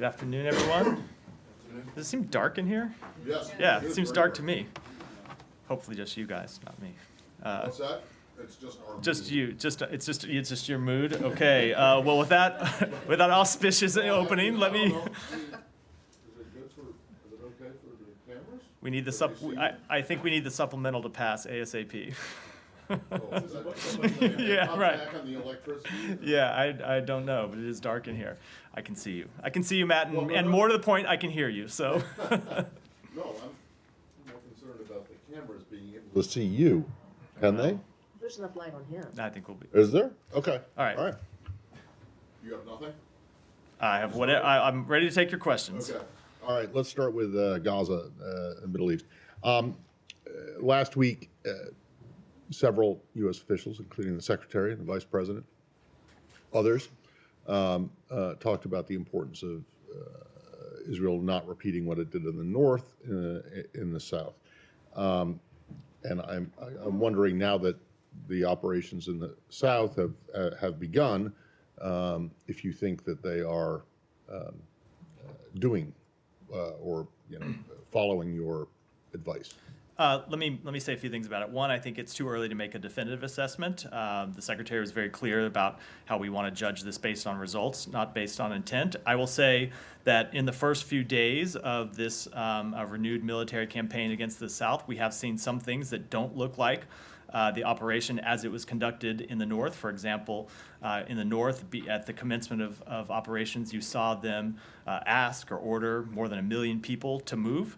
afternoon, everyone. Does it seem dark in here? Yes. Yeah, it seems dark to me. Hopefully just you guys, not me. What's that? It's just our Just mood. you. It's just your mood. Okay. Well, with that auspicious opening, let me. Is it okay for the cameras? We need I think we need the supplemental to pass ASAP. Yeah, right. Back on the electricity? Yeah, I don't know, but it is dark in here. I can see you. I can see you, Matt, and, Well, and more to the point, I can hear you. So. No, I'm more concerned about the cameras being able to see you. Can they? There's enough light on him. I think we'll be. Is there? Okay. All right. All right. You have nothing? I have what I'm ready to take your questions. Okay. All right. Let's start with Gaza, and Middle East. Last week, several U.S. officials, including the Secretary and the Vice President, others, talked about the importance of Israel not repeating what it did in the north in the south. And I'm wondering, now that the operations in the south have begun, if you think that they are doing or following your advice. Let me say a few things about it. One, I think it's too early to make a definitive assessment. The Secretary was very clear about how we want to judge this based on results, not based on intent. I will say that in the first few days of this renewed military campaign against the South, we have seen some things that don't look like the operation as it was conducted in the North. For example, in the North, at the commencement of operations, you saw them ask or order more than 1 million people to move.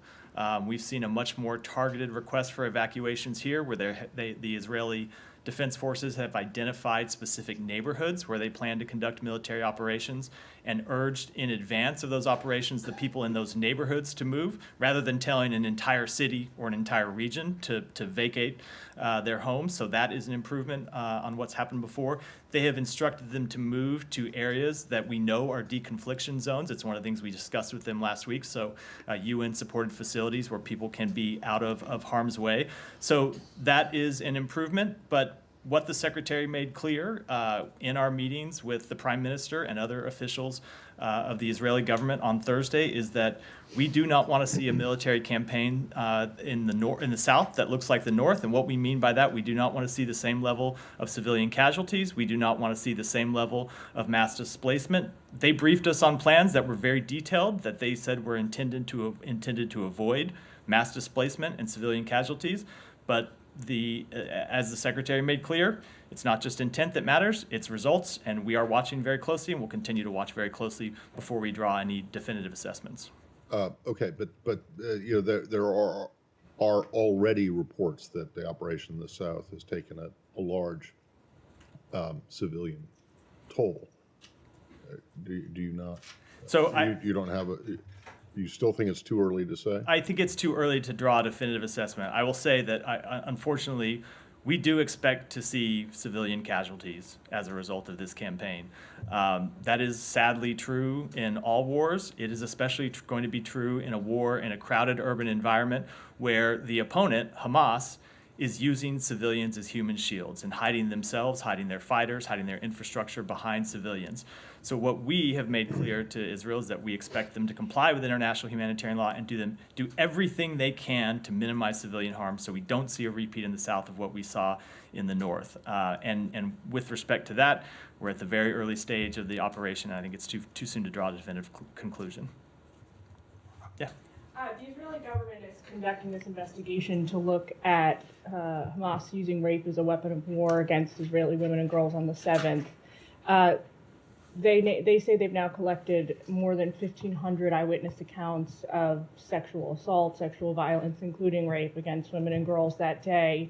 We've seen a much more targeted request for evacuations here, where the Israeli Defense Forces have identified specific neighborhoods where they plan to conduct military operations and urged in advance of those operations the people in those neighborhoods to move, rather than telling an entire city or an entire region to vacate their homes. So that is an improvement on what's happened before. They have instructed them to move to areas that we know are deconfliction zones. It's one of the things we discussed with them last week. So UN-supported facilities where people can be out of harm's way. So that is an improvement, but what the Secretary made clear in our meetings with the Prime Minister and other officials of the Israeli government on Thursday is that we do not want to see a military campaign in the south that looks like the north. And what we mean by that, we do not want to see the same level of civilian casualties. We do not want to see the same level of mass displacement. They briefed us on plans that were very detailed, that they said were intended to avoid mass displacement and civilian casualties, but as the Secretary made clear, it's not just intent that matters, it's results, and we are watching very closely and will continue to watch very closely before we draw any definitive assessments. Okay, but there are already reports that the operation in the south has taken a large civilian toll. Do you not? So you don't have a. You still think it's too early to say? I think it's too early to draw a definitive assessment. I will say that, unfortunately, we do expect to see civilian casualties as a result of this campaign. That is sadly true in all wars. It is especially going to be true in a war in a crowded urban environment where the opponent, Hamas, is using civilians as human shields and hiding themselves, hiding their fighters, hiding their infrastructure behind civilians. So what we have made clear to Israel is that we expect them to comply with international humanitarian law and do everything they can to minimize civilian harm, so we don't see a repeat in the south of what we saw in the north. And with respect to that, we're at the very early stage of the operation, and I think it's too soon to draw a definitive conclusion. Yeah. The Israeli government is conducting this investigation to look at Hamas using rape as a weapon of war against Israeli women and girls on the 7th. They say they've now collected more than 1,500 eyewitness accounts of sexual assault, sexual violence, including rape against women and girls that day.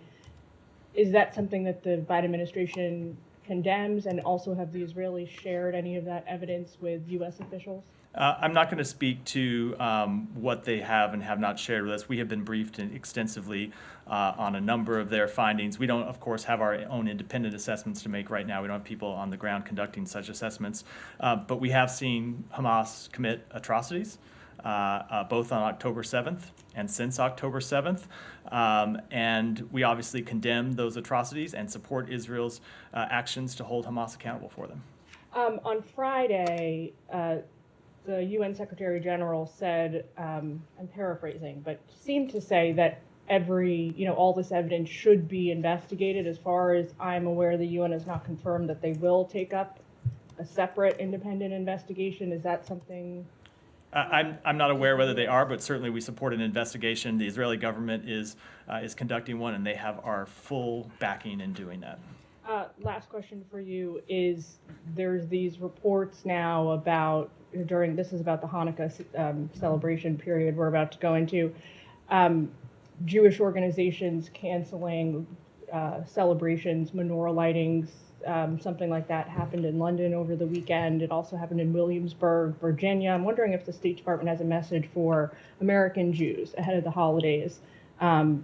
Is that something that the Biden administration condemns, and also have the Israelis shared any of that evidence with U.S. officials? I'm not going to speak to what they have and have not shared with us. We have been briefed extensively on a number of their findings. We don't, of course, have our own independent assessments to make right now. We don't have people on the ground conducting such assessments. But we have seen Hamas commit atrocities, both on October 7th and since October 7th. And we obviously condemn those atrocities and support Israel's actions to hold Hamas accountable for them. On Friday, the UN Secretary General said, I'm paraphrasing, but seemed to say that all this evidence should be investigated. As far as I'm aware, the UN has not confirmed that they will take up a separate independent investigation. Is that something? I'm not aware whether they are, but certainly we support an investigation. The Israeli government is conducting one, and they have our full backing in doing that. Last question for you is, there's these reports now about, this is about the Hanukkah celebration period we're about to go into, Jewish organizations canceling celebrations, menorah lightings, something like that happened in London over the weekend. It also happened in Williamsburg, Virginia. I'm wondering if the State Department has a message for American Jews ahead of the holidays about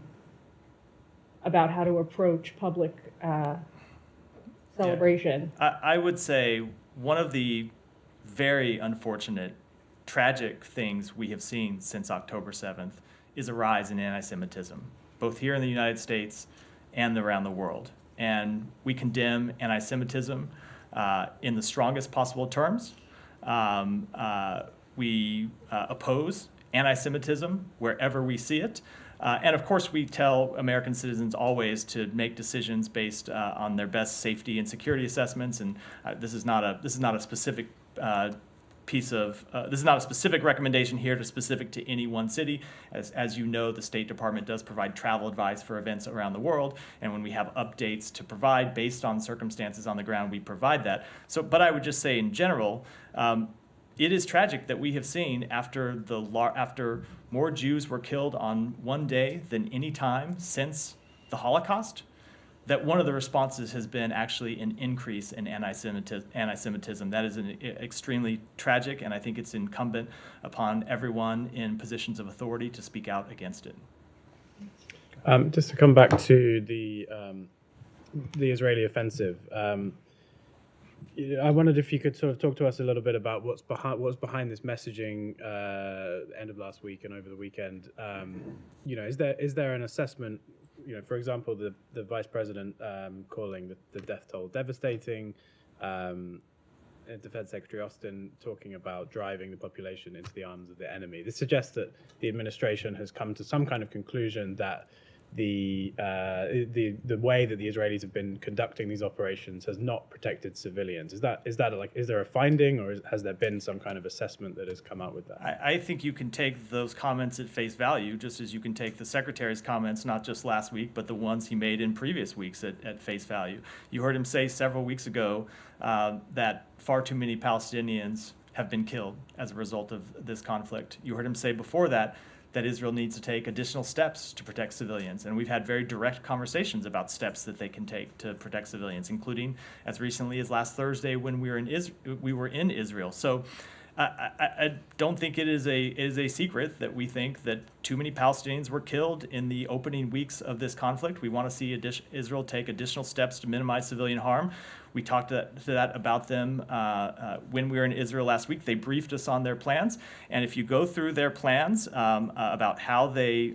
how to approach public celebration. Yeah. I would say one of the very unfortunate, tragic things we have seen since October 7th is a rise in anti-Semitism, both here in the United States and around the world. And we condemn anti-Semitism in the strongest possible terms. We oppose anti-Semitism wherever we see it. And of course, we tell American citizens always to make decisions based on their best safety and security assessments. And this is not a specific this is not a specific recommendation here to specific to any one city. As you know, the State Department does provide travel advice for events around the world, and when we have updates to provide based on circumstances on the ground, we provide that. So, but I would just say in general, it is tragic that we have seen after more Jews were killed on one day than any time since the Holocaust, that one of the responses has been actually an increase in anti-Semitism. That is extremely tragic, and I think it's incumbent upon everyone in positions of authority to speak out against it. Just to come back to the Israeli offensive, I wondered if you could sort of talk to us a little bit about what's behind this messaging end of last week and over the weekend. Is there an assessment? For example, the vice president calling the death toll devastating, Defense Secretary Austin talking about driving the population into the arms of the enemy. This suggests that the administration has come to some kind of conclusion that the way that the Israelis have been conducting these operations has not protected civilians. Is there a finding, or has there been some kind of assessment that has come out with that? I think you can take those comments at face value, just as you can take the Secretary's comments, not just last week, but the ones he made in previous weeks at face value. You heard him say several weeks ago that far too many Palestinians have been killed as a result of this conflict. You heard him say before that Israel needs to take additional steps to protect civilians. And we've had very direct conversations about steps that they can take to protect civilians, including as recently as last Thursday when we were in Israel. So I don't think it is a secret that we think that too many Palestinians were killed in the opening weeks of this conflict. We want to see Israel take additional steps to minimize civilian harm. We talked about them when we were in Israel last week. They briefed us on their plans. And if you go through their plans about how they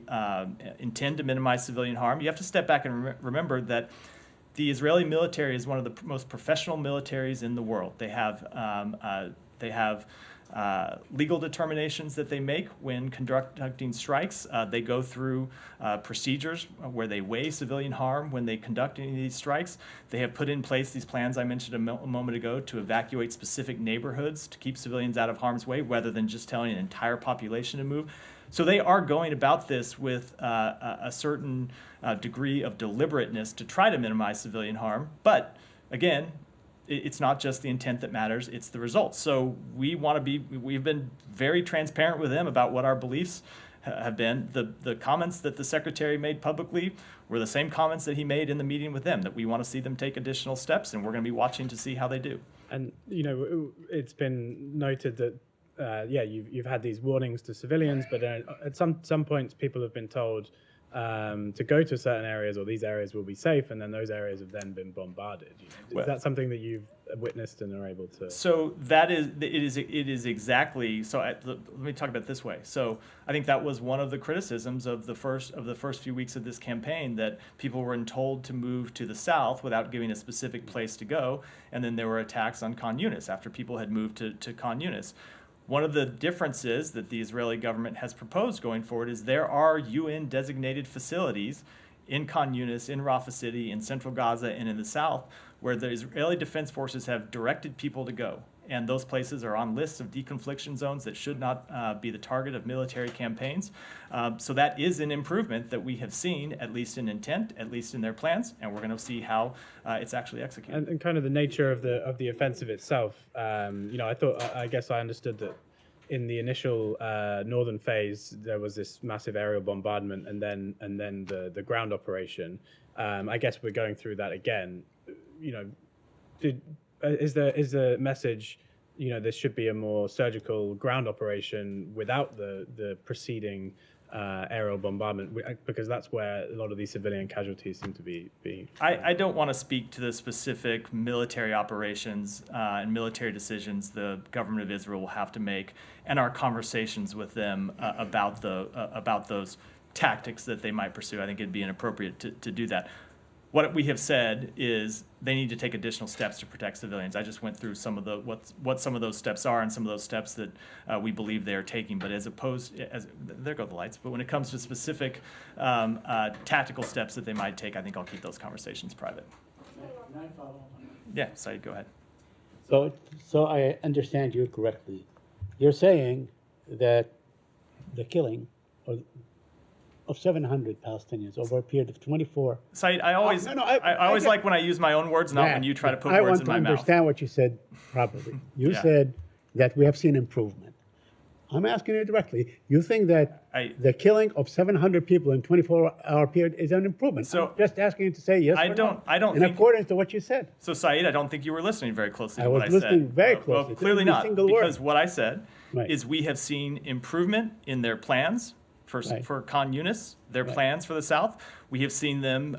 intend to minimize civilian harm, you have to step back and remember that the Israeli military is one of the most professional militaries in the world. They have legal determinations that they make when conducting strikes. They go through procedures where they weigh civilian harm when they conduct any of these strikes. They have put in place these plans I mentioned a moment ago to evacuate specific neighborhoods to keep civilians out of harm's way rather than just telling an entire population to move. So they are going about this with a certain degree of deliberateness to try to minimize civilian harm. But again, it's not just the intent that matters, it's the results. So we've been very transparent with them about what our beliefs have been. The comments that the Secretary made publicly were the same comments that he made in the meeting with them, that we want to see them take additional steps, and we're going to be watching to see how they do. And, it's been noted that, you've had these warnings to civilians, but at some points people have been told to go to certain areas, or these areas will be safe, and then those areas have then been bombarded. Is that something that you've witnessed and are able to? So it is exactly. So let me talk about it this way. So I think that was one of the criticisms of the first few weeks of this campaign, that people were told to move to the south without giving a specific place to go, and then there were attacks on Khan Yunis after people had moved to Khan Yunis. One of the differences that the Israeli government has proposed going forward is there are UN designated facilities in Khan Yunis, in Rafah City, in central Gaza, and in the south, where the Israeli Defense Forces have directed people to go. And those places are on lists of deconfliction zones that should not be the target of military campaigns. So that is an improvement that we have seen, at least in intent, at least in their plans, and we're going to see how it's actually executed. And kind of the nature of the offensive itself. I guess I understood that in the initial northern phase there was this massive aerial bombardment, and then the ground operation. I guess we're going through that again. Is the message, this should be a more surgical ground operation without the preceding aerial bombardment, because that's where a lot of these civilian casualties seem to be being. I don't want to speak to the specific military operations and military decisions the government of Israel will have to make, and our conversations with them about those tactics that they might pursue. I think it'd be inappropriate to do that. What we have said is they need to take additional steps to protect civilians. I just went through some of the what some of those steps are and some of those steps that we believe they are taking. But there go the lights. But when it comes to specific tactical steps that they might take, I think I'll keep those conversations private. Can I follow up on that? Yeah, Saeed, go ahead. So I understand you correctly. You're saying that the killing of 700 Palestinians over a period of 24. Saeed, I always like when I use my own words, not when you try to put words in my mouth. I want to understand what you said properly. You said that we have seen improvement. I'm asking you directly. You think that the killing of 700 people in 24-hour period is an improvement? So I'm just asking you to say yes or no. I don't. In accordance to what you said. So Saeed, I don't think you were listening very closely to what I said. I was listening very closely. Well, clearly not, because what I said is we have seen improvement in their plans for Khan Yunis, their plans for the South. We have seen them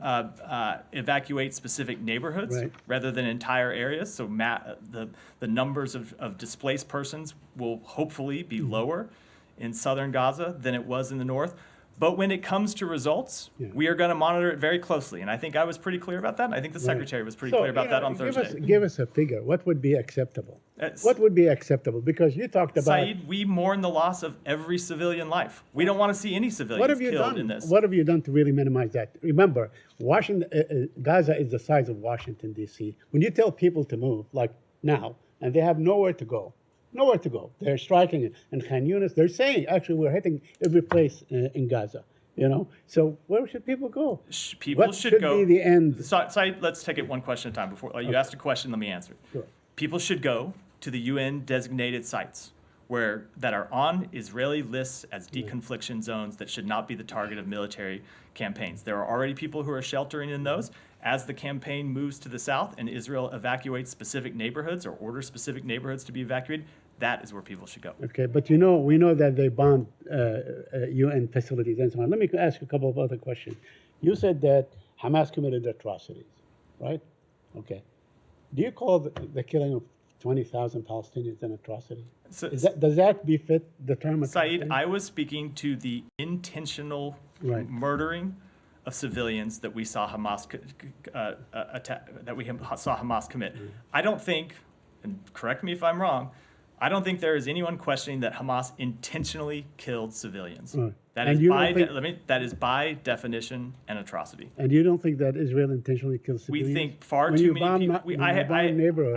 evacuate specific neighborhoods rather than entire areas. So the numbers of displaced persons will hopefully be lower in southern Gaza than it was in the north. But when it comes to results, we are going to monitor it very closely. And I think I was pretty clear about that. And I think the Secretary was pretty clear about that on Thursday. Give us a figure. What would be acceptable? What would be acceptable? Because you talked about... Saeed, we mourn the loss of every civilian life. We don't want to see any civilians killed in this. What have you done to really minimize that? Remember, Gaza is the size of Washington, D.C. When you tell people to move, like now, and they have nowhere to go, they're striking in Khan Yunis. They're saying, actually, we're hitting every place in Gaza. So where should people go? People should go. Be the end? Saeed, let's take it one question at a time. Before you asked a question, let me answer it. Sure. People should go to the UN designated sites that are on Israeli lists as deconfliction zones that should not be the target of military campaigns. There are already people who are sheltering in those. As the campaign moves to the south and Israel evacuates specific neighborhoods or orders specific neighborhoods to be evacuated, that is where people should go. Okay, but we know that they bombed UN facilities and so on. Let me ask you a couple of other questions. You said that Hamas committed atrocities, right? Okay. Do you call the killing of 20,000 Palestinians an atrocity? Does that befit the term atrocity? Saeed, I was speaking to the intentional murdering of civilians that we saw Hamas commit. I don't think, and correct me if I'm wrong, I don't think there is anyone questioning that Hamas intentionally killed civilians. That is by definition an atrocity. And you don't think that Israel intentionally killed civilians? We think far too many people.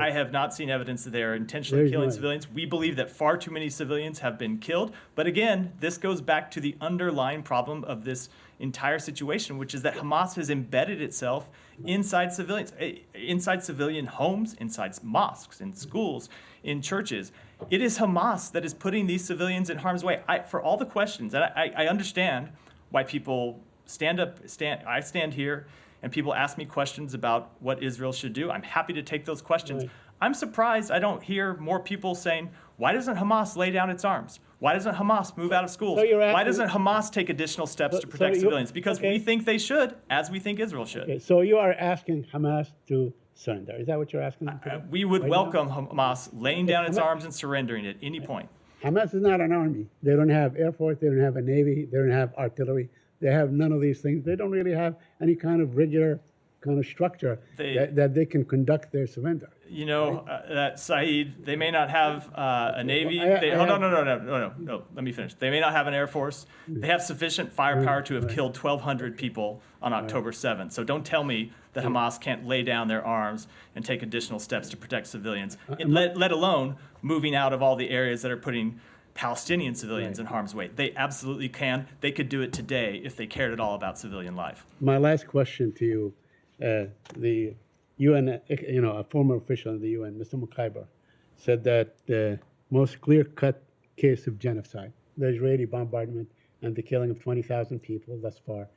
I have not seen evidence that they are intentionally killing civilians. We believe that far too many civilians have been killed. But again, this goes back to the underlying problem of this entire situation, which is that Hamas has embedded itself inside civilians, inside civilian homes, inside mosques, in schools, in churches. It is Hamas that is putting these civilians in harm's way. For all the questions, and I understand why people I stand here and people ask me questions about what Israel should do. I'm happy to take those questions. I'm surprised I don't hear more people saying, why doesn't Hamas lay down its arms? Why doesn't Hamas move out of schools? Why doesn't Hamas take additional steps to protect civilians? Because we think they should, as we think Israel should. Okay, so you are asking Hamas to surrender. Is that what you're asking them to do? We would welcome Hamas laying down its arms and surrendering at any point. Hamas is not an army. They don't have air force. They don't have a navy. They don't have artillery. They have none of these things. They don't really have any kind of regular kind of structure They- that they can conduct their surrender. You know, that Saeed, they may not have a Navy. Well, No. Let me finish. They may not have an Air Force. They have sufficient firepower to have killed 1,200 people on October 7th. So don't tell me that Hamas can't lay down their arms and take additional steps to protect civilians, let alone moving out of all the areas that are putting Palestinian civilians in harm's way. They absolutely can. They could do it today if they cared at all about civilian life. My last question to you, the UN, a former official in the UN, Mr. Mukaiber, said that the most clear-cut case of genocide, the Israeli bombardment and the killing of 20,000 people thus far,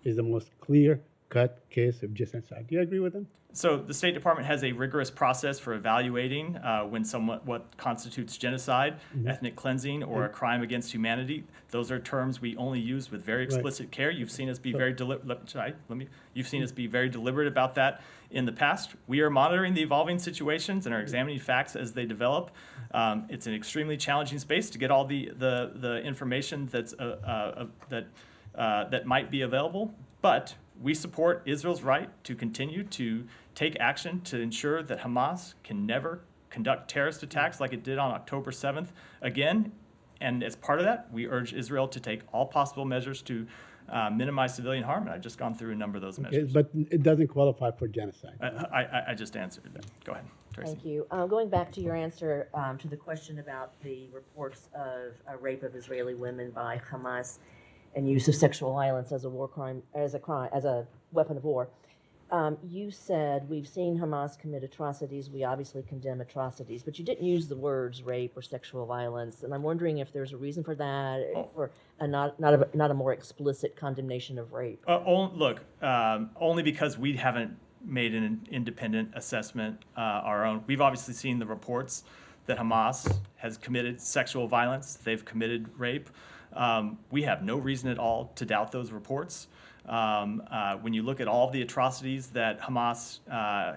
is the most clear-cut case of genocide. Do you agree with him? So the State Department has a rigorous process for evaluating what constitutes genocide, ethnic cleansing, or a crime against humanity. Those are terms we only use with very explicit care. You've seen us be very You've seen us be very deliberate about that in the past. We are monitoring the evolving situations and are examining facts as they develop. It's an extremely challenging space to get all the information that might be available, but we support Israel's right to continue to take action to ensure that Hamas can never conduct terrorist attacks like it did on October 7th again. And as part of that, we urge Israel to take all possible measures to minimize civilian harm. And I've just gone through a number of those measures. But it doesn't qualify for genocide. I just answered that. Go ahead, Tracy. Thank you. Going back to your answer to the question about the reports of rape of Israeli women by Hamas and use of sexual violence as a war crime, as a weapon of war. You said we've seen Hamas commit atrocities. We obviously condemn atrocities, but you didn't use the words rape or sexual violence. And I'm wondering if there's a reason for that, for not a more explicit condemnation of rape. Only because we haven't made an independent assessment our own. We've obviously seen the reports that Hamas has committed sexual violence. They've committed rape. We have no reason at all to doubt those reports. When you look at all of the atrocities that Hamas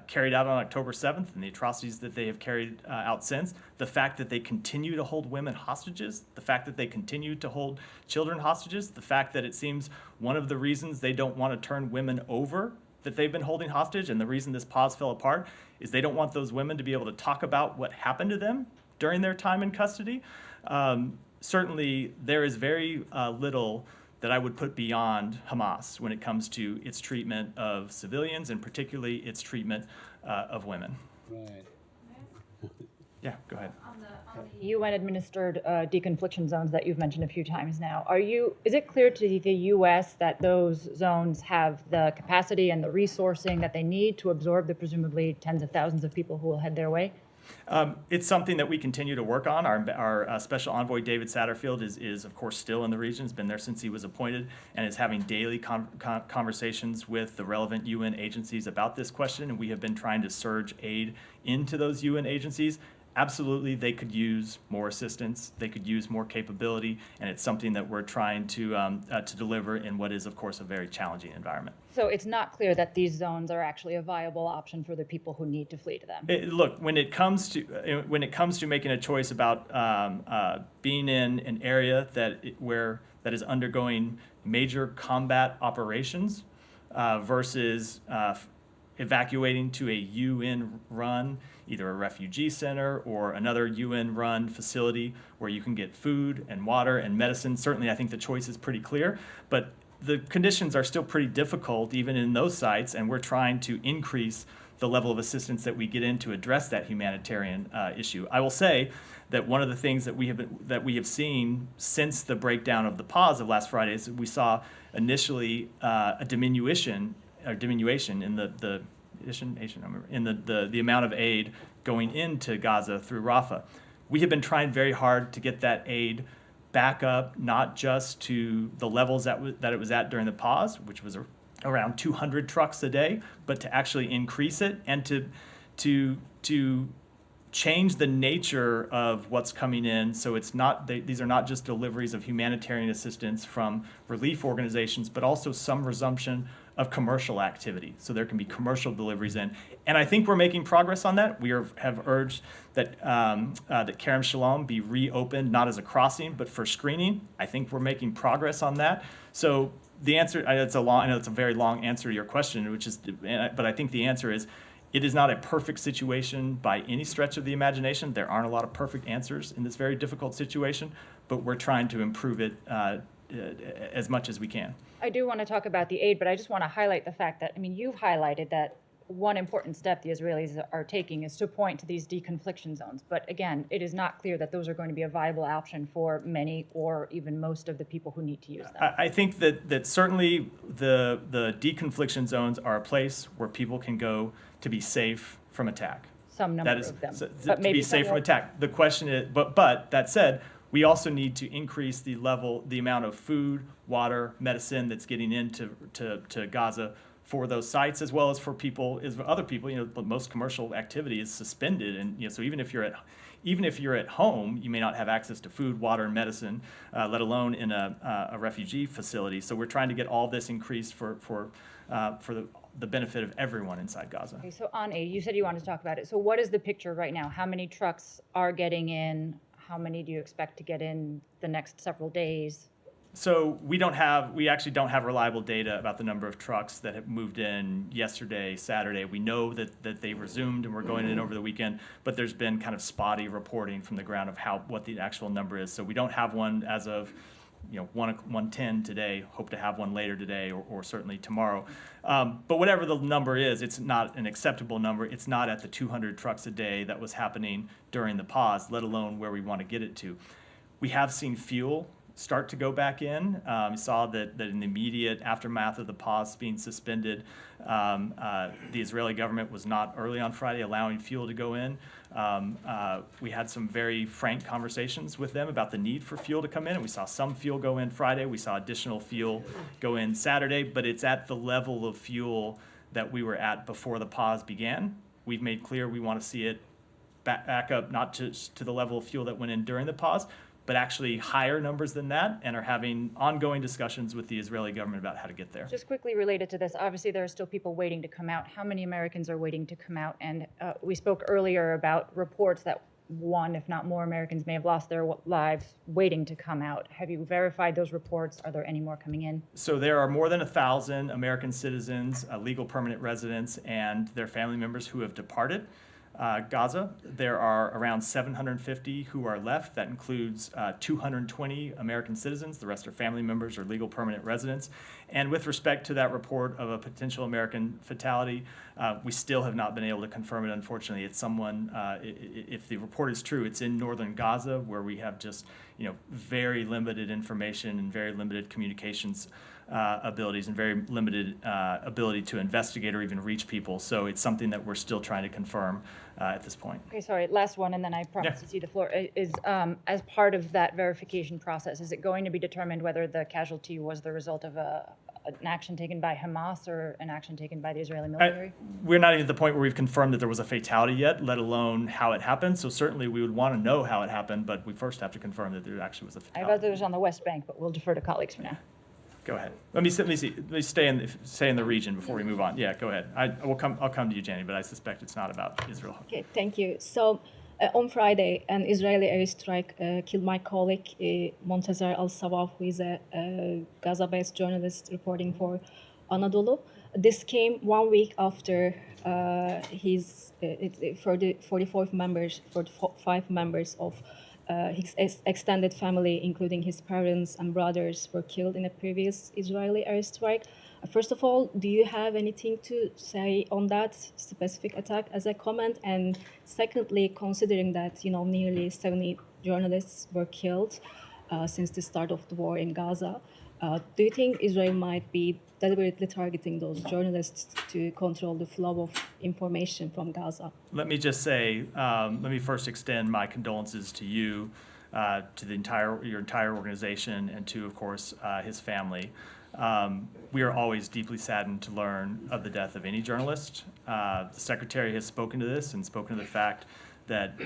carried out on October 7th and the atrocities that they have carried out since, the fact that they continue to hold women hostages, the fact that they continue to hold children hostages, the fact that it seems one of the reasons they don't want to turn women over that they've been holding hostage, and the reason this pause fell apart, is they don't want those women to be able to talk about what happened to them during their time in custody. Certainly, there is very little that I would put beyond Hamas when it comes to its treatment of civilians and particularly its treatment of women. Right. Yeah, go ahead. On the UN-administered deconfliction zones that you've mentioned a few times now, is it clear to the U.S. that those zones have the capacity and the resourcing that they need to absorb the presumably tens of thousands of people who will head their way? It's something that we continue to work on. Our special envoy, David Satterfield, is of course still in the region. Has been there since he was appointed and is having daily conversations with the relevant UN agencies about this question. And we have been trying to surge aid into those UN agencies. Absolutely, they could use more assistance. They could use more capability, and it's something that we're trying to deliver in what is, of course, a very challenging environment. So it's not clear that these zones are actually a viable option for the people who need to flee to them. Look, when it comes to making a choice about being in an area that is undergoing major combat operations versus evacuating to a UN-run, either a refugee center or another UN-run facility where you can get food and water and medicine. Certainly, I think the choice is pretty clear, but the conditions are still pretty difficult even in those sites, and we're trying to increase the level of assistance that we get in to address that humanitarian issue. I will say that one of the things that we have seen since the breakdown of the pause of last Friday is that we saw initially a diminution in the amount of aid going into Gaza through Rafah. We have been trying very hard to get that aid back up, not just to the levels that it was at during the pause, which was around 200 trucks a day, but to actually increase it and to change the nature of what's coming in. So it's not, these are not just deliveries of humanitarian assistance from relief organizations, but also some resumption of commercial activity. So there can be commercial deliveries in. And I think we're making progress on that. We have urged that Kerem Shalom be reopened, not as a crossing, but for screening. I think we're making progress on that. So the answer, I know it's a very long answer to your question, but I think the answer is, it is not a perfect situation by any stretch of the imagination. There aren't a lot of perfect answers in this very difficult situation, but we're trying to improve it as much as we can. I do want to talk about the aid, but I just want to highlight the fact that, I mean, you've highlighted that one important step the Israelis are taking is to point to these deconfliction zones. But again, it is not clear that those are going to be a viable option for many or even most of the people who need to use them. I think that certainly the deconfliction zones are a place where people can go to be safe from attack. Some number of them. To be safe from attack. The question is, but that said, we also need to increase the amount of food, water, medicine that's getting into to Gaza for those sites, as well as for other people. But most commercial activity is suspended, and so even if you're at home, you may not have access to food, water, and medicine, let alone in a refugee facility. So we're trying to get all this increased for the benefit of everyone inside Gaza. Okay, so on aid, you said you wanted to talk about it. So what is the picture right now? How many trucks are getting in? How many do you expect to get in the next several days? So we actually don't have reliable data about the number of trucks that have moved in yesterday, Saturday. We know that they resumed and we're going in over the weekend, but there's been kind of spotty reporting from the ground of what the actual number is. So we don't have one as of 1:10 today. Hope to have one later today or certainly tomorrow. But whatever the number is, it's not an acceptable number. It's not at the 200 trucks a day that was happening during the pause, let alone where we want to get it to. We have seen fuel start to go back in. We saw that in the immediate aftermath of the pause being suspended, the Israeli government was not early on Friday allowing fuel to go in. We had some very frank conversations with them about the need for fuel to come in, and we saw some fuel go in Friday. We saw additional fuel go in Saturday, but it's at the level of fuel that we were at before the pause began. We've made clear we want to see it back up, not just to the level of fuel that went in during the pause, but actually higher numbers than that, and are having ongoing discussions with the Israeli government about how to get there. Just quickly related to this, obviously there are still people waiting to come out. How many Americans are waiting to come out? And we spoke earlier about reports that one, if not more, Americans may have lost their lives waiting to come out. Have you verified those reports? Are there any more coming in? So there are more than 1,000 American citizens, legal permanent residents, and their family members who have departed Gaza. There are around 750 who are left. That includes 220 American citizens. The rest are family members or legal permanent residents. And with respect to that report of a potential American fatality, we still have not been able to confirm it, unfortunately. It's someone, if the report is true, it's in northern Gaza, where we have just very limited information and very limited communications abilities and very limited ability to investigate or even reach people. So it's something that we're still trying to confirm at this point. Okay, sorry, last one, and then I promise to see the floor. Is as part of that verification process, is it going to be determined whether the casualty was the result of an action taken by Hamas or an action taken by the Israeli military? We're not even at the point where we've confirmed that there was a fatality yet, let alone how it happened. So certainly we would want to know how it happened, but we first have to confirm that there actually was a fatality. I thought it was on the West Bank, but we'll defer to colleagues for now. Go ahead. Let me stay in the region before we move on. Yeah, go ahead. I'll come to you, Jenny, but I suspect it's not about Israel. Okay, thank you. So on Friday, an Israeli airstrike killed my colleague Montazar Al-Sawaf, who is a Gaza-based journalist reporting for Anadolu. This came 1 week after his 45 members of his extended family, including his parents and brothers, were killed in a previous Israeli airstrike. First of all, do you have anything to say on that specific attack as a comment? And secondly, considering that nearly 70 journalists were killed since the start of the war in Gaza, do you think Israel might be deliberately targeting those journalists to control the flow of information from Gaza? Let me just say, let me first extend my condolences to you, to your entire organization, and to, of course, his family. We are always deeply saddened to learn of the death of any journalist. The Secretary has spoken to this and spoken to the fact that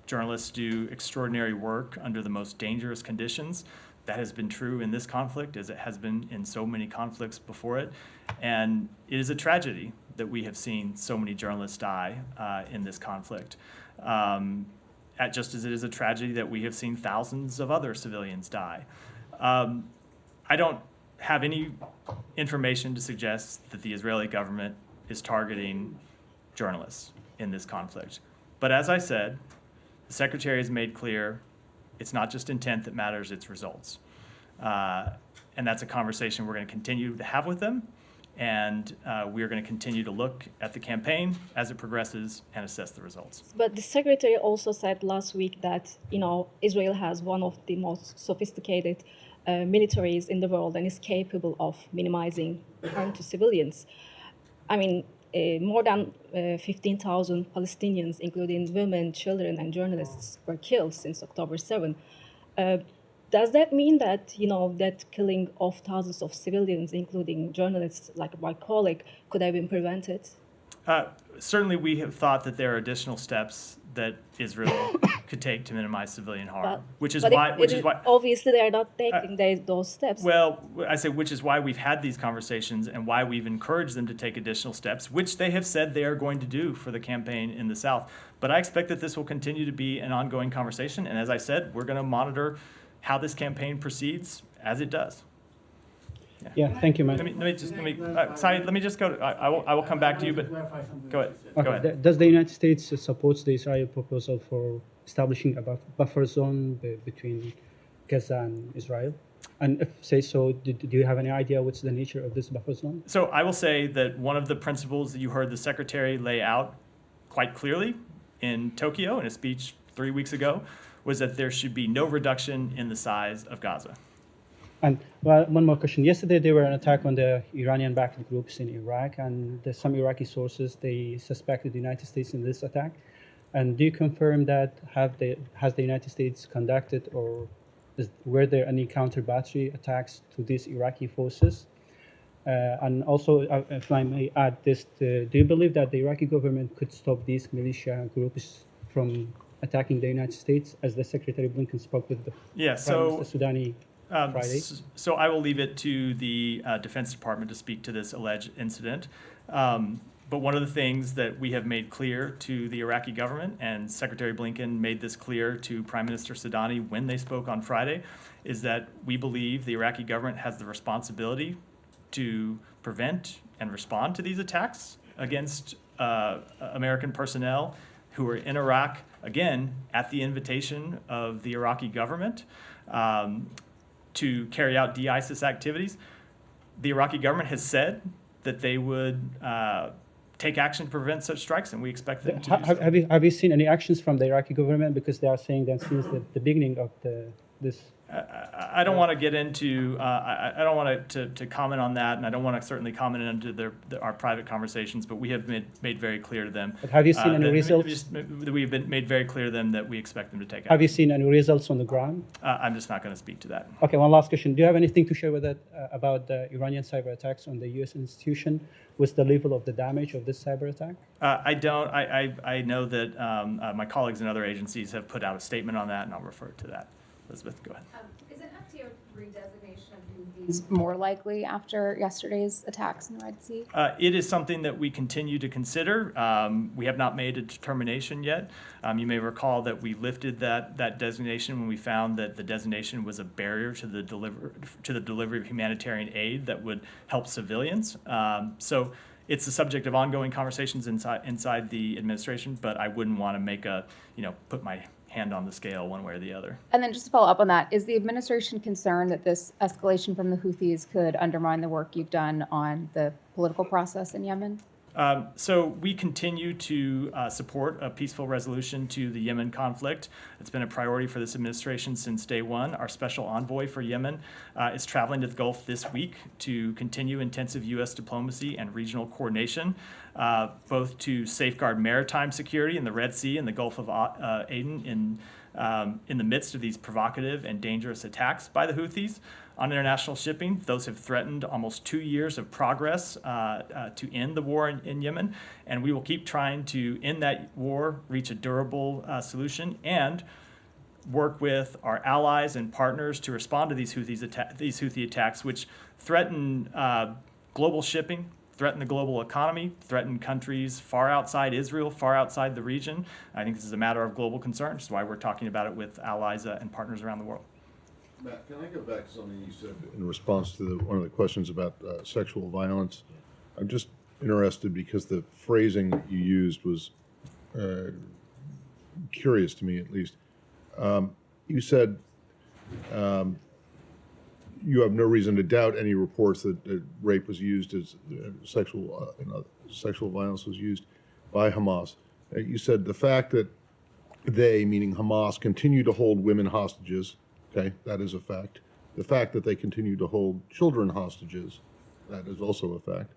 journalists do extraordinary work under the most dangerous conditions. That has been true in this conflict, as it has been in so many conflicts before it. And it is a tragedy that we have seen so many journalists die in this conflict. Just as it is a tragedy that we have seen thousands of other civilians die. I don't have any information to suggest that the Israeli government is targeting journalists in this conflict. But as I said, the Secretary has made clear it's not just intent that matters, it's results. And that's a conversation we're going to continue to have with them. And we are going to continue to look at the campaign as it progresses and assess the results. But the secretary also said last week that, Israel has one of the most sophisticated militaries in the world and is capable of minimizing harm to civilians. I mean, more than 15,000 Palestinians, including women, children, and journalists, were killed since October 7. Does that mean that, that killing of thousands of civilians, including journalists like my colleague, could have been prevented? Certainly, we have thought that there are additional steps that Israel could take to minimize civilian harm, which is why. Obviously, they are not taking those steps. Well, I say which is why we've had these conversations and why we've encouraged them to take additional steps, which they have said they are going to do for the campaign in the South. But I expect that this will continue to be an ongoing conversation. And as I said, we're going to monitor how this campaign proceeds as it does. Yeah, thank you, man. Let me just go. I will come back to you, but go ahead. Okay. Go ahead. Does the United States support the Israeli proposal for establishing a buffer zone between Gaza and Israel? And if say so, do you have any idea what's the nature of this buffer zone? So I will say that one of the principles that you heard the Secretary lay out quite clearly in Tokyo in a speech 3 weeks ago was that there should be no reduction in the size of Gaza. And well, one more question. Yesterday, there were an attack on the Iranian-backed groups in Iraq, and some Iraqi sources, they suspected the United States in this attack. And do you confirm that has the United States conducted or were there any counter-battery attacks to these Iraqi forces? And also, if I may add this, do you believe that the Iraqi government could stop these militia groups from attacking the United States, as the Secretary Blinken spoke with the Prime Minister Sudani Friday? So I will leave it to the Defense Department to speak to this alleged incident. But one of the things that we have made clear to the Iraqi government, and Secretary Blinken made this clear to Prime Minister Sudani when they spoke on Friday, is that we believe the Iraqi government has the responsibility to prevent and respond to these attacks against American personnel who are in Iraq, again, at the invitation of the Iraqi government, to carry out de-ISIS activities. The Iraqi government has said that they would take action to prevent such strikes, and we expect them to do so. Have you seen any actions from the Iraqi government? Because they are saying that since the beginning of this. I don't want to get into. I don't want to comment on that, and I don't want to certainly comment into our private conversations. But we have made very clear to them. But have you seen any results? We've made very clear to them that we expect them to take action. Have you seen any results on the ground? I'm just not going to speak to that. Okay, one last question. Do you have anything to share with that about the Iranian cyber attacks on the U.S. institution? What's the level of the damage of this cyber attack? I don't. I know that my colleagues in other agencies have put out a statement on that, and I'll refer to that. Elizabeth, go ahead. Is an FTO redesignation of Houthis more likely after yesterday's attacks in the Red Sea? It is something that we continue to consider. We have not made a determination yet. You may recall that we lifted that designation when we found that the designation was a barrier to the delivery of humanitarian aid that would help civilians. So it's the subject of ongoing conversations inside the administration, but I wouldn't want to make put my hand on the scale one way or the other. And then just to follow up on that, is the administration concerned that this escalation from the Houthis could undermine the work you've done on the political process in Yemen? So we continue to support a peaceful resolution to the Yemen conflict. It's been a priority for this administration since day one. Our special envoy for Yemen is traveling to the Gulf this week to continue intensive U.S. diplomacy and regional coordination, both to safeguard maritime security in the Red Sea and the Gulf of Aden in the midst of these provocative and dangerous attacks by the Houthis on international shipping. Those have threatened almost 2 years of progress to end the war in Yemen, and we will keep trying to end that war, reach a durable solution, and work with our allies and partners to respond to these Houthi attacks, which threaten global shipping, threaten the global economy, threaten countries far outside Israel, far outside the region. I think this is a matter of global concern, which is why we're talking about it with allies and partners around the world. Matt, can I go back to something you said in response to one of the questions about sexual violence? I'm just interested because the phrasing that you used was curious to me, at least. You said you have no reason to doubt any reports that rape was used as sexual violence was used by Hamas. You said the fact that they, meaning Hamas, continue to hold women hostages, okay, that is a fact. The fact that they continue to hold children hostages, that is also a fact.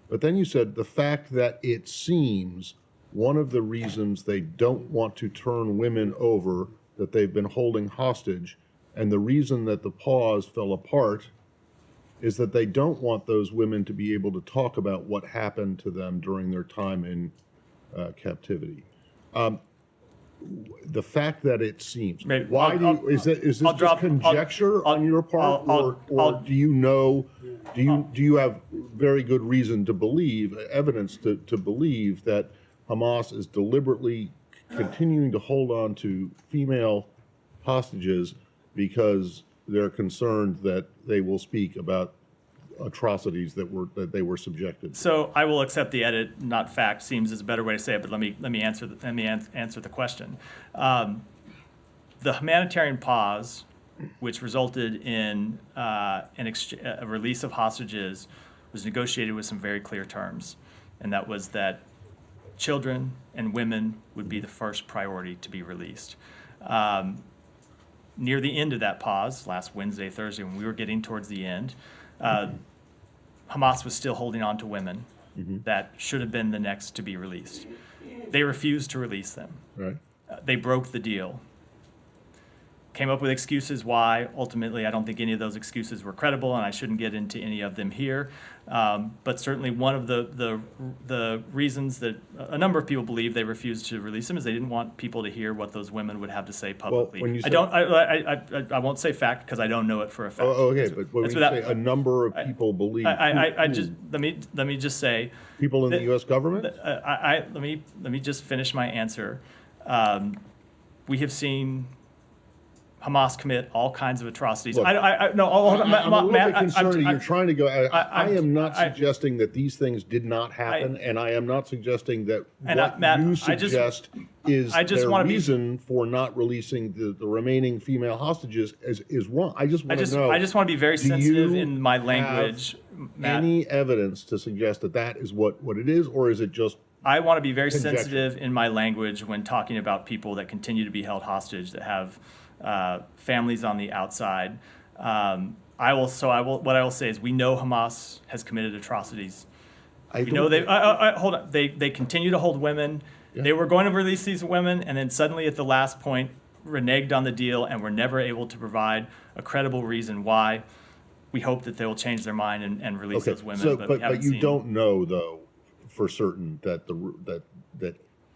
But then you said the fact that it seems one of the reasons they don't want to turn women over that they've been holding hostage, and the reason that the pause fell apart is that they don't want those women to be able to talk about what happened to them during their time in captivity. The fact that it seems, is this just conjecture on your part, or do you know, do you have very good reason to believe, evidence to believe that Hamas is deliberately continuing to hold on to female hostages because they're concerned that they will speak about atrocities that they were subjected to? So I will accept the edit, not fact, seems is a better way to say it, but let me answer the question. The humanitarian pause, which resulted in a release of hostages, was negotiated with some very clear terms, and that was that children and women would be the first priority to be released. Near the end of that pause, last Wednesday, Thursday, when we were getting towards the end, Hamas was still holding on to women that should have been the next to be released. They refused to release them. Right. They broke the deal. Came up with excuses why. Ultimately, I don't think any of those excuses were credible, and I shouldn't get into any of them here. But certainly one of the reasons that a number of people believe they refused to release them is they didn't want people to hear what those women would have to say publicly. When you say, I won't say fact because I don't know it for a fact. Oh, okay, but when you say a number of people believe, let me just say, people in the U.S. government. let me just finish my answer. We have seen Hamas commit all kinds of atrocities. Look, I'm a little bit concerned that you're trying to go. I am not suggesting that these things did not happen, and I am not suggesting that what Matt, you suggest is their reason for not releasing the remaining female hostages is wrong. I just want to know. I just want to be very sensitive in my language. Matt, any evidence to suggest that that is what it is, or is it just? I want to be very conjecture? sensitive in my language when talking about people that continue to be held hostage, that have families on the outside. What I will say is we know Hamas has committed atrocities. We know hold on. They continue to hold women. Yeah. They were going to release these women, and then suddenly at the last point reneged on the deal and were never able to provide a credible reason why. We hope that they will change their mind and release those women. So, but you don't know though for certain that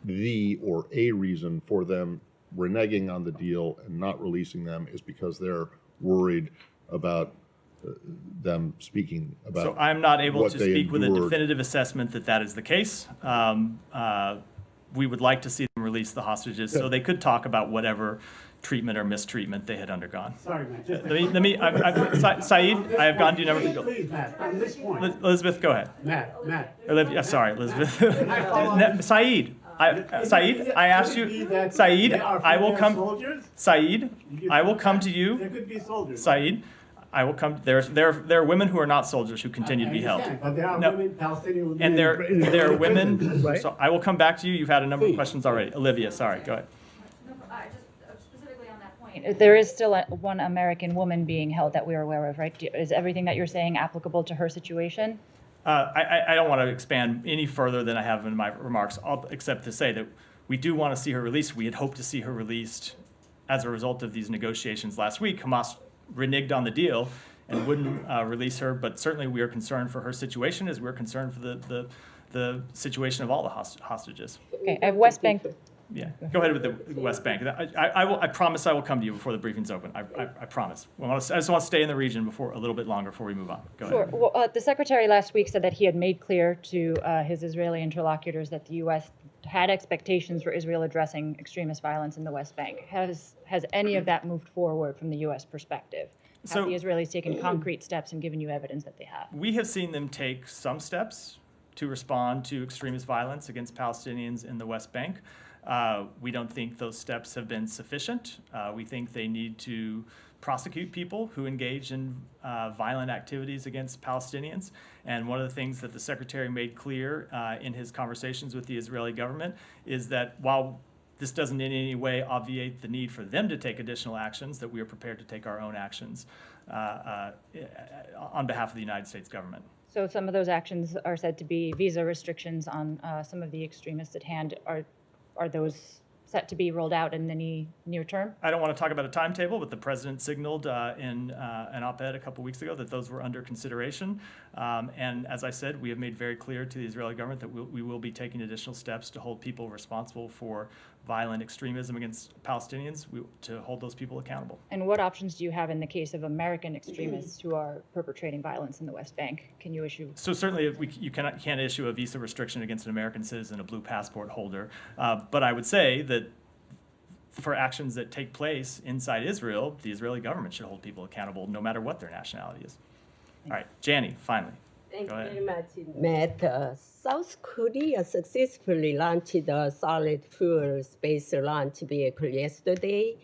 the or a reason for them reneging on the deal and not releasing them is because they're worried about them speaking about. So I'm not able to speak with a endured. definitive assessment that that is the case. We would like to see them release the hostages so they could talk about whatever treatment or mistreatment they had undergone. Sorry, man. Saeed, I have gone to you never. Please, Matt, on this point. Elizabeth, go ahead. Matt. Olivia, sorry, Elizabeth. Saeed, I asked you, Saeed, I will come. Soldiers? Saeed, I will come to you. There could be soldiers. Saeed, I will come. There are women who are not soldiers who continue to be held. But there are women, Palestinian women. And there are women. Right? So I will come back to you. You've had a number of questions already. Olivia, sorry, go ahead. Just specifically on that point, there is still one American woman being held that we're aware of, right? Is everything that you're saying applicable to her situation? I don't want to expand any further than I have in my remarks, except to say that we do want to see her released. We had hoped to see her released as a result of these negotiations last week. Hamas reneged on the deal and wouldn't release her, but certainly we are concerned for her situation as we're concerned for the situation of all the hostages. Okay, I have West Bank. Yeah, go ahead with the West Bank. I promise I will come to you before the briefing's open. I promise. I just want to stay in the region a little bit longer before we move on. Go ahead. Sure. Well, the secretary last week said that he had made clear to his Israeli interlocutors that the U.S. had expectations for Israel addressing extremist violence in the West Bank. Has any of that moved forward from the U.S. perspective? Have the Israelis taken concrete steps and given you evidence that they have? We have seen them take some steps to respond to extremist violence against Palestinians in the West Bank. We don't think those steps have been sufficient. We think they need to prosecute people who engage in violent activities against Palestinians. And one of the things that the Secretary made clear in his conversations with the Israeli government is that while this doesn't in any way obviate the need for them to take additional actions, that we are prepared to take our own actions on behalf of the United States government. So some of those actions are said to be visa restrictions on some of the extremists at hand. Are those set to be rolled out in any near term? I don't want to talk about a timetable, but the president signaled in an op-ed a couple weeks ago that those were under consideration. And as I said, we have made very clear to the Israeli government that we will be taking additional steps to hold people responsible for violent extremism against Palestinians, to hold those people accountable. And what options do you have in the case of American extremists who are perpetrating violence in the West Bank? Can you issue? So certainly you can't issue a visa restriction against an American citizen, a blue passport holder. But I would say that for actions that take place inside Israel, the Israeli government should hold people accountable no matter what their nationality is. All right, Jani, finally. Thank Go you ahead. very much, Matt. South Korea successfully launched a solid fuel space launch vehicle yesterday.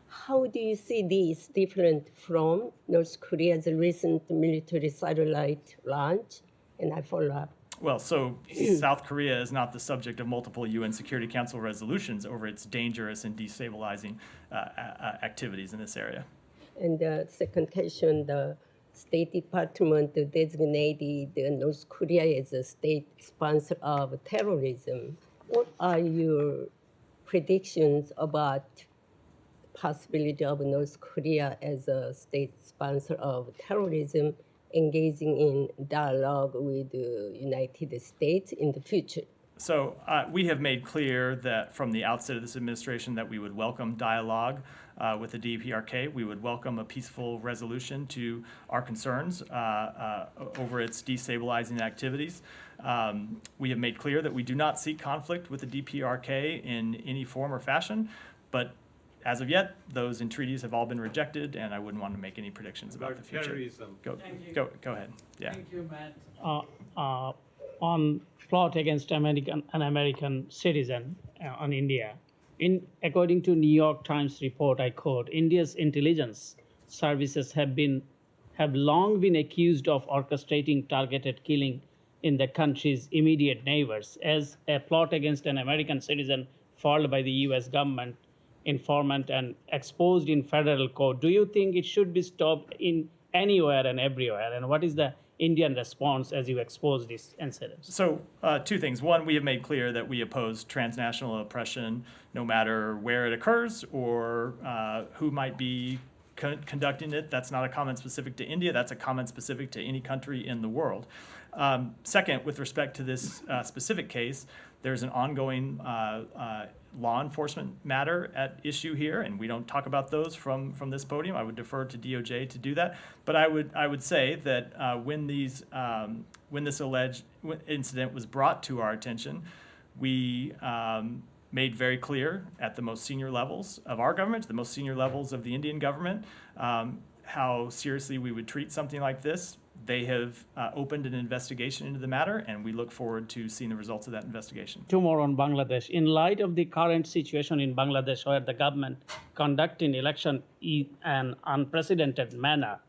How do you see this different from North Korea's recent military satellite launch? And I follow up. Well, so South Korea is not the subject of multiple UN Security Council resolutions over its dangerous and destabilizing activities in this area. And the second question, the State Department designated North Korea as a state sponsor of terrorism. What are your predictions about possibility of North Korea as a state sponsor of terrorism engaging in dialogue with the United States in the future? So we have made clear that from the outset of this administration that we would welcome dialogue with the DPRK. We would welcome a peaceful resolution to our concerns over its destabilizing activities. We have made clear that we do not seek conflict with the DPRK in any form or fashion, but as of yet, those entreaties have all been rejected, and I wouldn't want to make any predictions about the future. Terrorism. Go ahead. Yeah. Thank you, Matt. On plot against an American citizen on India. According to New York Times report, I quote, India's intelligence services have long been accused of orchestrating targeted killing in the country's immediate neighbors as a plot against an American citizen foiled by the US government informant and exposed in federal court. Do you think it should be stopped in anywhere and everywhere? And what is the Indian response as you expose these incidents? So two things. One, we have made clear that we oppose transnational oppression no matter where it occurs or who might be conducting it. That's not a comment specific to India. That's a comment specific to any country in the world. Second, with respect to this specific case, there's an ongoing law enforcement matter at issue here, and we don't talk about those from this podium. I would defer to DOJ to do that. But I would say that when this alleged incident was brought to our attention, we made very clear at the most senior levels of our government, the most senior levels of the Indian government, how seriously we would treat something like this. They have opened an investigation into the matter, and we look forward to seeing the results of that investigation. Two more on Bangladesh. In light of the current situation in Bangladesh, where the government conducting election in an unprecedented manner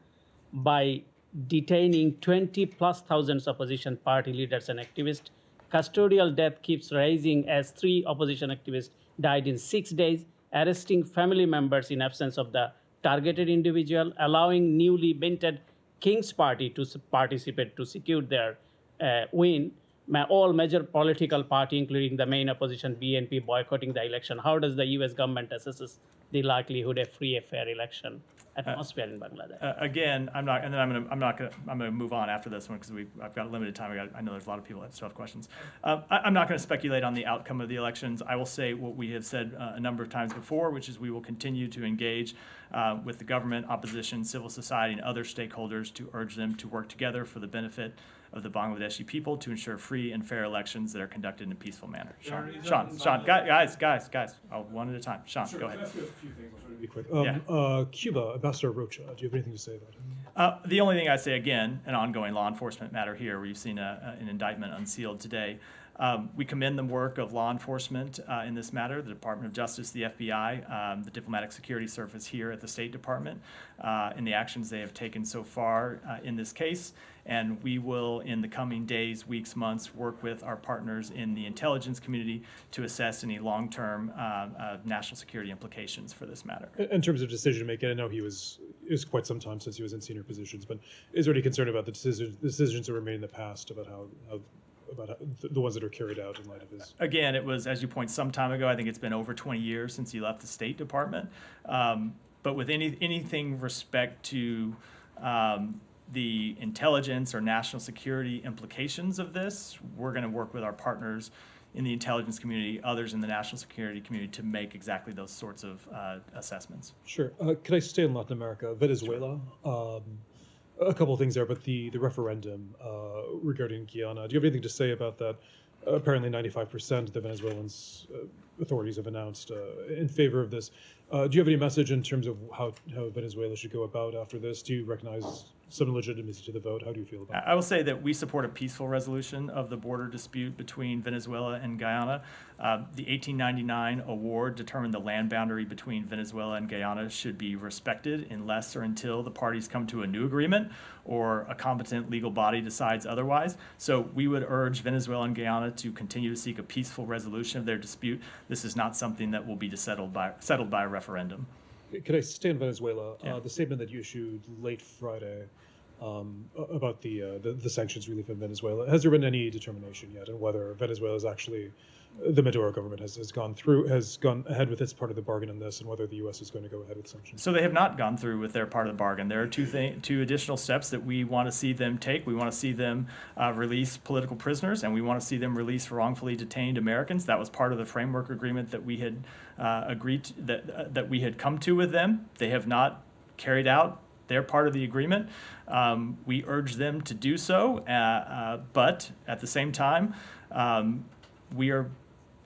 by detaining 20+ thousands opposition party leaders and activists, custodial death keeps rising as 3 opposition activists died in 6 days, arresting family members in absence of the targeted individual, allowing newly minted King's Party to participate to secure their win. All major political parties, including the main opposition BNP, boycotting the election. How does the U.S. government assesses the likelihood of free and fair election atmosphere in Bangladesh? Again, I'm going to move on after this one because I've got limited time. I know there's a lot of people that still have questions. I'm not going to speculate on the outcome of the elections. I will say what we have said a number of times before, which is we will continue to engage with the government, opposition, civil society, and other stakeholders to urge them to work together for the benefit of the Bangladeshi people to ensure free and fair elections that are conducted in a peaceful manner. Sean, guys, one at a time. Sean, go ahead. Can I ask you a few things? I'll try to be quick. Cuba, Ambassador Rocha, do you have anything to say about him? The only thing I say, again, an ongoing law enforcement matter here, where you've seen an indictment unsealed today. We commend the work of law enforcement in this matter, the Department of Justice, the FBI, the Diplomatic Security Service here at the State Department, in the actions they have taken so far in this case. And we will, in the coming days, weeks, months, work with our partners in the intelligence community to assess any long-term national security implications for this matter. In terms of decision making, I know it was quite some time since he was in senior positions, but is there any concern about the decisions that were made in the past about the ones that are carried out in light of his? Again, it was, as you point, some time ago. I think it's been over 20 years since he left the State Department. But with anything respect to the intelligence or national security implications of this, we're going to work with our partners in the intelligence community, others in the national security community, to make exactly those sorts of assessments. Sure. Could I stay in Latin America? Venezuela. A couple of things there, but the referendum regarding Guyana. Do you have anything to say about that? Apparently 95% of the Venezuelans authorities have announced in favor of this. Do you have any message in terms of how Venezuela should go about after this? Do you recognize some legitimacy to the vote? How do you feel about it? I will say that we support a peaceful resolution of the border dispute between Venezuela and Guyana. The 1899 award determined the land boundary between Venezuela and Guyana should be respected unless or until the parties come to a new agreement or a competent legal body decides otherwise. So we would urge Venezuela and Guyana to continue to seek a peaceful resolution of their dispute. This is not something that will be settled by a referendum. Could I stay in Venezuela? Yeah. The statement that you issued late Friday about the sanctions relief in Venezuela, has there been any determination yet on whether Venezuela is actually, the Maduro government has gone ahead with its part of the bargain in this, and whether the U.S. is going to go ahead with sanctions? So they have not gone through with their part of the bargain. There are two additional steps that we want to see them take. We want to see them release political prisoners, and we want to see them release wrongfully detained Americans. That was part of the framework agreement that we had agreed to, that we had come to with them. They have not carried out their part of the agreement. We urge them to do so, but at the same time, we are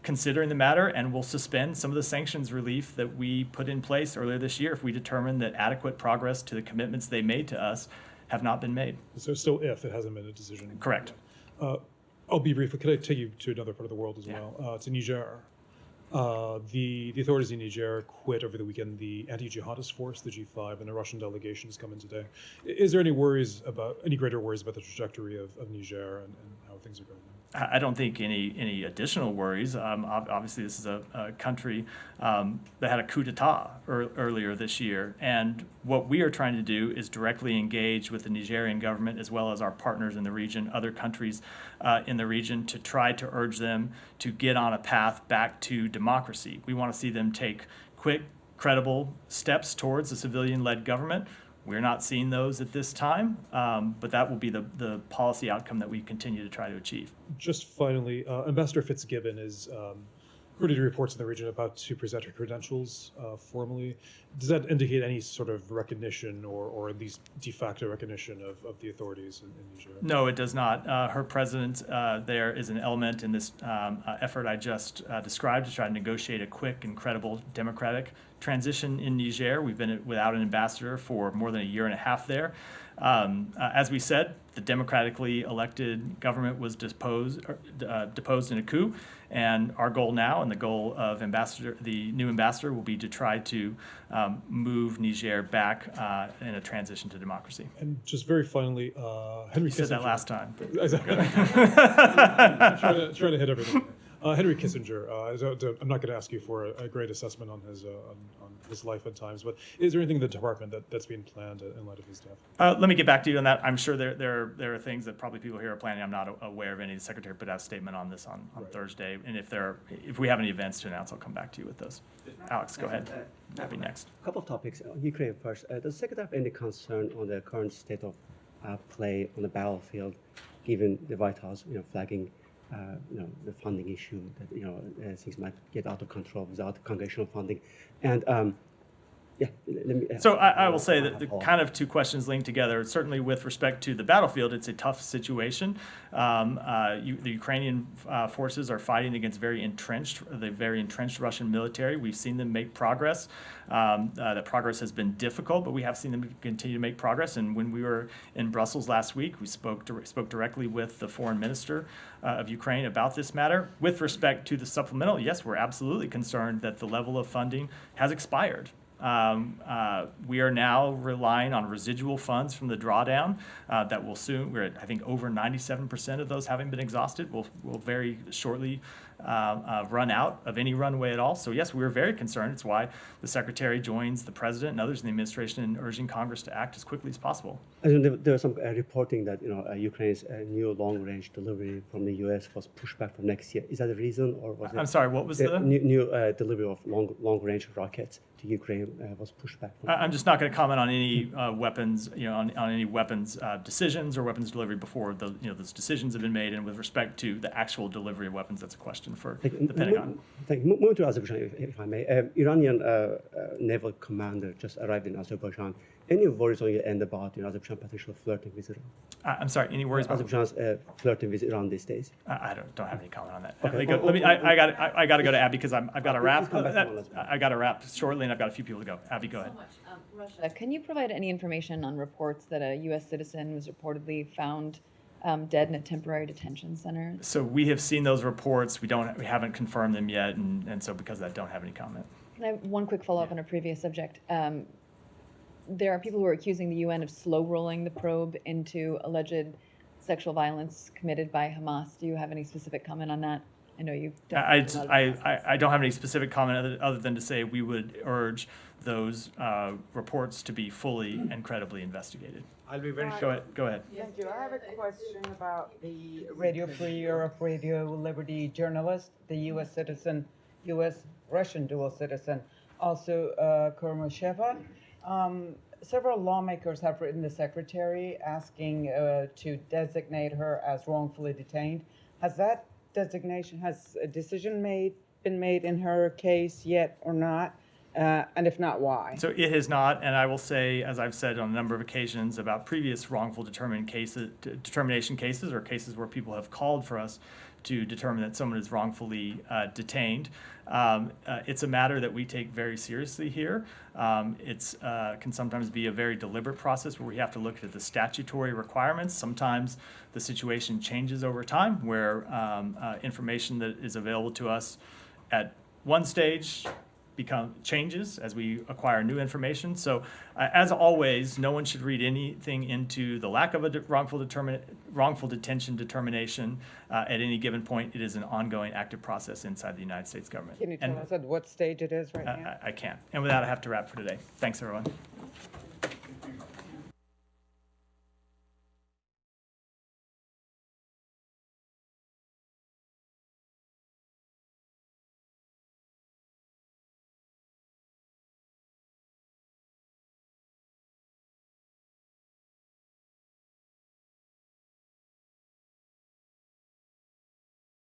considering the matter and will suspend some of the sanctions relief that we put in place earlier this year if we determine that adequate progress to the commitments they made to us have not been made. So still if it hasn't been a decision. Correct. I'll be brief, but could I take you to another part of the world as well? To Niger. The authorities in Niger quit over the weekend the anti-jihadist force, the G5, and a Russian delegation has come in today. Is there any greater worries about the trajectory of Niger and how things are going there? I don't think any additional worries. Obviously, this is a country that had a coup d'etat earlier this year, and what we are trying to do is directly engage with the Nigerian government as well as our partners in the region, other countries in the region, to try to urge them to get on a path back to democracy. We want to see them take quick, credible steps towards a civilian-led government. We're not seeing those at this time, but that will be the policy outcome that we continue to try to achieve. Just finally, Ambassador Fitzgibbon is, according to reports in the region, about to present her credentials formally. Does that indicate any sort of recognition or at least de facto recognition of the authorities in Niger? No, it does not. Her presence there is an element in this effort I just described to try to negotiate a quick and credible democratic transition in Niger. We've been without an ambassador for more than a year and a half there. As we said, the democratically elected government was deposed in a coup, and our goal now and the goal of the new ambassador will be to try to move Niger back in a transition to democracy. And just very finally, Henry Kissinger. You said that last time. I'm trying to hit everything. Henry Kissinger, I'm not going to ask you for a great assessment on his life and times, but is there anything in the department that's being planned in light of his death? Let me get back to you on that. I'm sure there are things that probably people here are planning. I'm not aware of any. The secretary put out a statement on this on Thursday, and if we have any events to announce, I'll come back to you with those. Alex, go ahead. That'll be next. A couple of topics. Ukraine first. Does the secretary have any concern on the current state of play on the battlefield, given the White House, flagging the funding issue that things might get out of control without congressional funding, and Yeah. Let me, So I will say that the kind of two questions linked together. Certainly, with respect to the battlefield, it's a tough situation. The Ukrainian forces are fighting against the very entrenched Russian military. We've seen them make progress. The progress has been difficult, but we have seen them continue to make progress. And when we were in Brussels last week, we spoke directly with the foreign minister of Ukraine about this matter. With respect to the supplemental, yes, we're absolutely concerned that the level of funding has expired. We are now relying on residual funds from the drawdown that will soon, we're at, I think, over 97% of those having been exhausted, will very shortly run out of any runway at all. So yes, we're very concerned. It's why the Secretary joins the President and others in the administration in urging Congress to act as quickly as possible. There was some reporting that Ukraine's new long-range delivery from the U.S. was pushed back for next year. Is that the reason, or was it? I'm sorry, what was the new delivery of long-range rockets to Ukraine was pushed back? I'm just not going to comment on any weapons, on any weapons decisions or weapons delivery before those decisions have been made. And with respect to the actual delivery of weapons, that's a question for the Pentagon. Thank you. Moving to Azerbaijan, if I may. Iranian naval commander just arrived in Azerbaijan. Any worries on your end about Azerbaijan potentially flirting with Iran? I'm sorry. Any worries about Azerbaijan's flirting with Iran these days? I don't have any comment on that. Okay. I got to go to Abby because I've got to wrap. I got to wrap shortly, and I've got a few people to go. Abby, go ahead. Russia, can you provide any information on reports that a U.S. citizen was reportedly found dead in a temporary detention center? So we have seen those reports. We haven't confirmed them yet, and so because of that, don't have any comment. Can I have one quick follow-up on a previous subject? There are people who are accusing the UN of slow-rolling the probe into alleged sexual violence committed by Hamas. Do you have any specific comment on that? I know you don't. I don't have any specific comment other than to say we would urge those reports to be fully and credibly investigated. I'll be very short. Go ahead. Thank you. I have a question about the Radio Free Europe, Radio Liberty journalist, the U.S. citizen, U.S.-Russian dual citizen, also Kurmasheva. Several lawmakers have written the secretary asking to designate her as wrongfully detained. Has that designation, has a decision been made in her case yet or not? And if not, why? So it has not, and I will say, as I've said on a number of occasions about previous wrongful determination cases or cases where people have called for us to determine that someone is wrongfully detained. It's a matter that we take very seriously here. It can sometimes be a very deliberate process where we have to look at the statutory requirements. Sometimes the situation changes over time where information that is available to us at one stage changes as we acquire new information. So as always, no one should read anything into the lack of a wrongful detention determination at any given point. It is an ongoing active process inside the United States government. Can you tell us at what stage it is right now? I can't. And with that, I have to wrap for today. Thanks, everyone.